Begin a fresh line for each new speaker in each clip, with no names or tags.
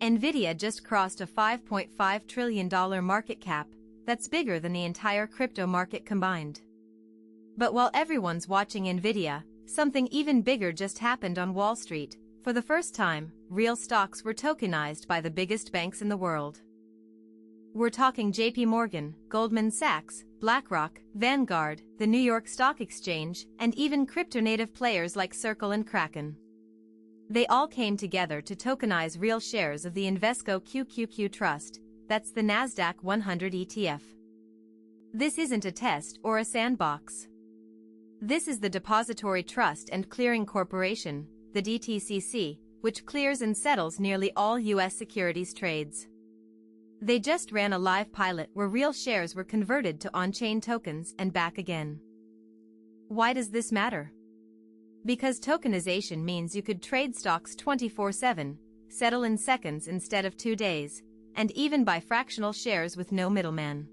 Nvidia just crossed a $5.5 trillion market cap. That's bigger than the entire crypto market combined. But while everyone's watching Nvidia, something even bigger just happened on Wall Street. For the first time, real stocks were tokenized by the biggest banks in the world. We're talking JPMorgan, Goldman Sachs, BlackRock, Vanguard, the New York Stock Exchange, and even crypto-native players like Circle and Kraken. They all came together to tokenize real shares of the Invesco QQQ Trust, that's the Nasdaq 100 ETF. This isn't a test or a sandbox. This is the Depository Trust and Clearing Corporation, the DTCC, which clears and settles nearly all U.S. securities trades. They just ran a live pilot where real shares were converted to on-chain tokens and back again. Why does this matter? Because tokenization means you could trade stocks 24/7, settle in seconds instead of 2 days, and even buy fractional shares with no middleman.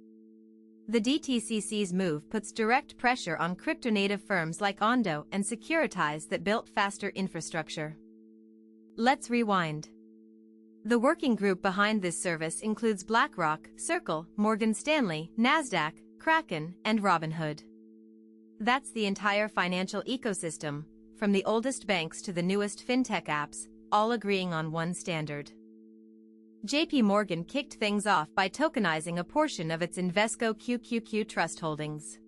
The DTCC's move puts direct pressure on crypto-native firms like Ondo and Securitize that built faster infrastructure. Let's rewind. The working group behind this service includes BlackRock, Circle, Morgan Stanley, Nasdaq, Kraken, and Robinhood. That's the entire financial ecosystem, from the oldest banks to the newest fintech apps, all agreeing on one standard. JPMorgan kicked things off by tokenizing a portion of its Invesco QQQ Trust holdings.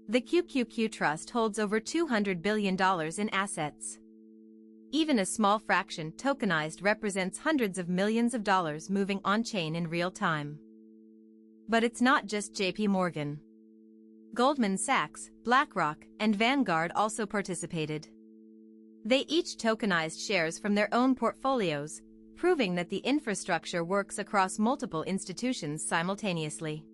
The QQQ Trust holds over $200 billion in assets. Even a small fraction tokenized represents hundreds of millions of dollars moving on-chain in real time. But it's not just JPMorgan. Goldman Sachs, BlackRock, and Vanguard also participated. They each tokenized shares from their own portfolios, proving that the infrastructure works across multiple institutions simultaneously.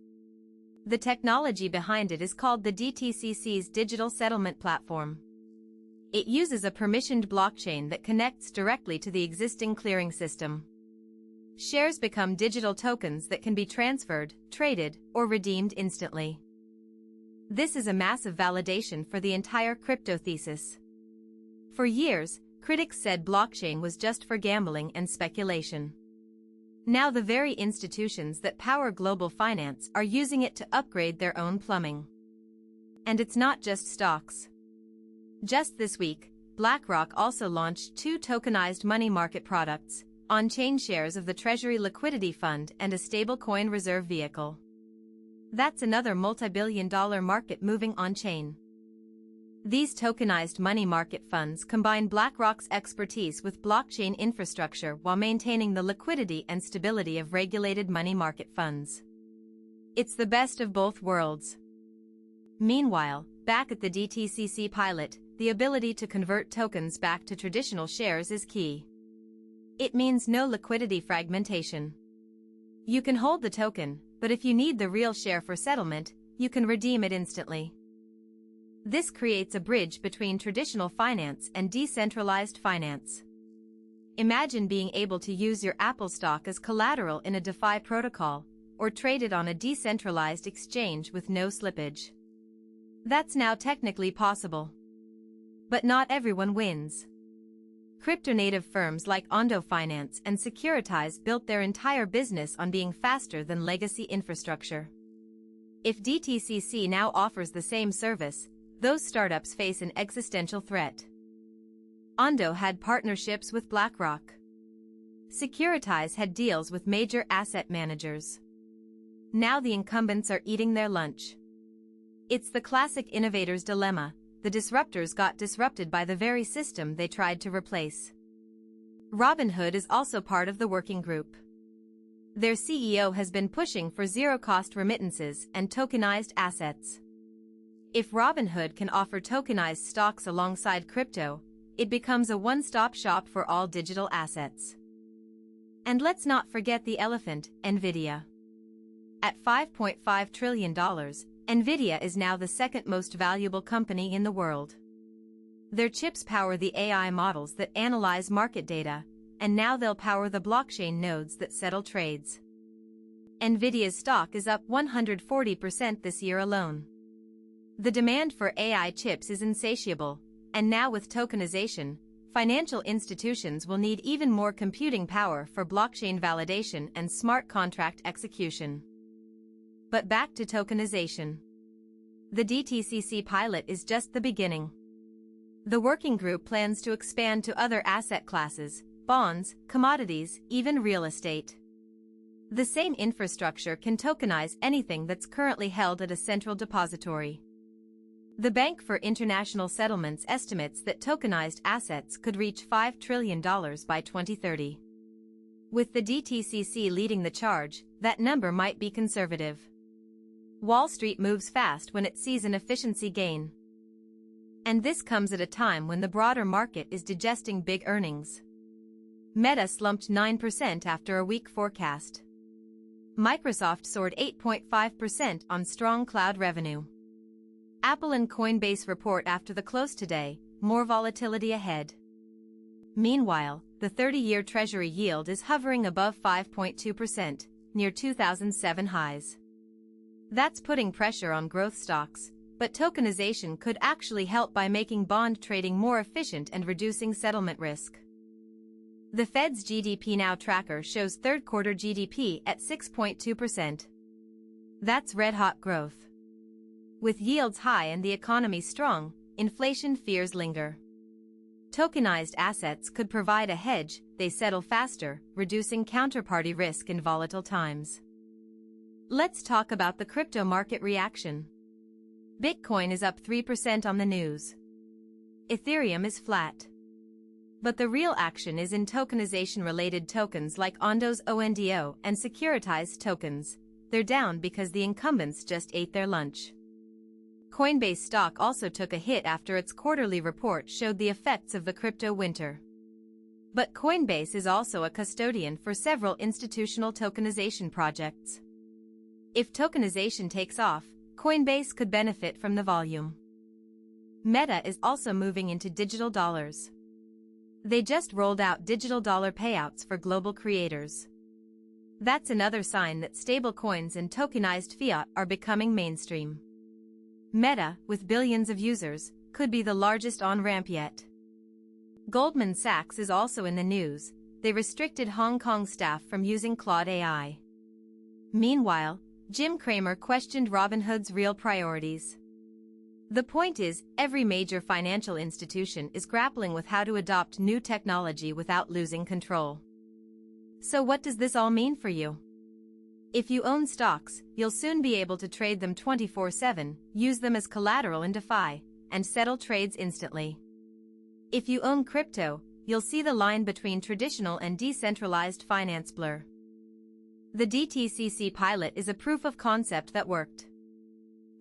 The technology behind it is called the DTCC's Digital Settlement Platform. It uses a permissioned blockchain that connects directly to the existing clearing system. Shares become digital tokens that can be transferred, traded, or redeemed instantly. This is a massive validation for the entire crypto thesis. For years, critics said blockchain was just for gambling and speculation. Now the very institutions that power global finance are using it to upgrade their own plumbing. And it's not just stocks. Just this week, BlackRock also launched 2 tokenized money market products, on-chain shares of the Treasury Liquidity Fund and a stablecoin reserve vehicle. That's another multi-billion-dollar market moving on-chain. These tokenized money market funds combine BlackRock's expertise with blockchain infrastructure while maintaining the liquidity and stability of regulated money market funds. It's the best of both worlds. Meanwhile, back at the DTCC pilot, the ability to convert tokens back to traditional shares is key. It means no liquidity fragmentation. You can hold the token, but if you need the real share for settlement, you can redeem it instantly. This creates a bridge between traditional finance and decentralized finance. Imagine being able to use your Apple stock as collateral in a DeFi protocol, or trade it on a decentralized exchange with no slippage. That's now technically possible. But not everyone wins. Crypto-native firms like Ondo Finance and Securitize built their entire business on being faster than legacy infrastructure. If DTCC now offers the same service, those startups face an existential threat. Ondo had partnerships with BlackRock. Securitize had deals with major asset managers. Now the incumbents are eating their lunch. It's the classic innovator's dilemma. The disruptors got disrupted by the very system they tried to replace. Robinhood is also part of the working group. Their CEO has been pushing for zero-cost remittances and tokenized assets. If Robinhood can offer tokenized stocks alongside crypto, it becomes a one-stop shop for all digital assets. And let's not forget the elephant, Nvidia. At $5.5 trillion, Nvidia is now the second most valuable company in the world. Their chips power the AI models that analyze market data, and now they'll power the blockchain nodes that settle trades. Nvidia's stock is up 140% this year alone. The demand for AI chips is insatiable, and now with tokenization, financial institutions will need even more computing power for blockchain validation and smart contract execution. But back to tokenization. The DTCC pilot is just the beginning. The working group plans to expand to other asset classes, bonds, commodities, even real estate. The same infrastructure can tokenize anything that's currently held at a central depository. The Bank for International Settlements estimates that tokenized assets could reach $5 trillion by 2030. With the DTCC leading the charge, that number might be conservative. Wall Street moves fast when it sees an efficiency gain. And this comes at a time when the broader market is digesting big earnings. Meta slumped 9% after a weak forecast. Microsoft soared 8.5% on strong cloud revenue. Apple and Coinbase report after the close today, more volatility ahead. Meanwhile, the 30-year Treasury yield is hovering above 5.2%, near 2007 highs. That's putting pressure on growth stocks, but tokenization could actually help by making bond trading more efficient and reducing settlement risk. The Fed's GDP Now tracker shows third-quarter GDP at 6.2%. That's red-hot growth. With yields high and the economy strong, inflation fears linger. Tokenized assets could provide a hedge, they settle faster, reducing counterparty risk in volatile times. Let's talk about the crypto market reaction. Bitcoin is up 3% on the news. Ethereum is flat. But the real action is in tokenization-related tokens like Ondo's ONDO and securitized tokens. They're down because the incumbents just ate their lunch. Coinbase stock also took a hit after its quarterly report showed the effects of the crypto winter. But Coinbase is also a custodian for several institutional tokenization projects. If tokenization takes off, Coinbase could benefit from the volume. Meta is also moving into digital dollars. They just rolled out digital dollar payouts for global creators. That's another sign that stablecoins and tokenized fiat are becoming mainstream. Meta, with billions of users, could be the largest on-ramp yet. Goldman Sachs is also in the news. They restricted Hong Kong staff from using Claude AI. Meanwhile, Jim Cramer questioned Robinhood's real priorities. The point is, every major financial institution is grappling with how to adopt new technology without losing control. So what does this all mean for you? If you own stocks, you'll soon be able to trade them 24/7, use them as collateral in DeFi, and settle trades instantly. If you own crypto, you'll see the line between traditional and decentralized finance blur. The DTCC pilot is a proof of concept that worked.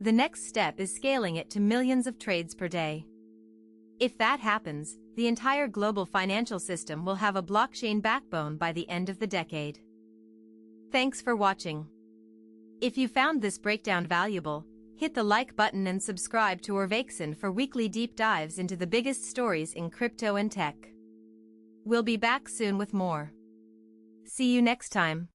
The next step is scaling it to millions of trades per day. If that happens, the entire global financial system will have a blockchain backbone by the end of the decade. Thanks for watching. If you found this breakdown valuable, hit the like button and subscribe to Orvaxon for weekly deep dives into the biggest stories in crypto and tech. We'll be back soon with more. See you next time.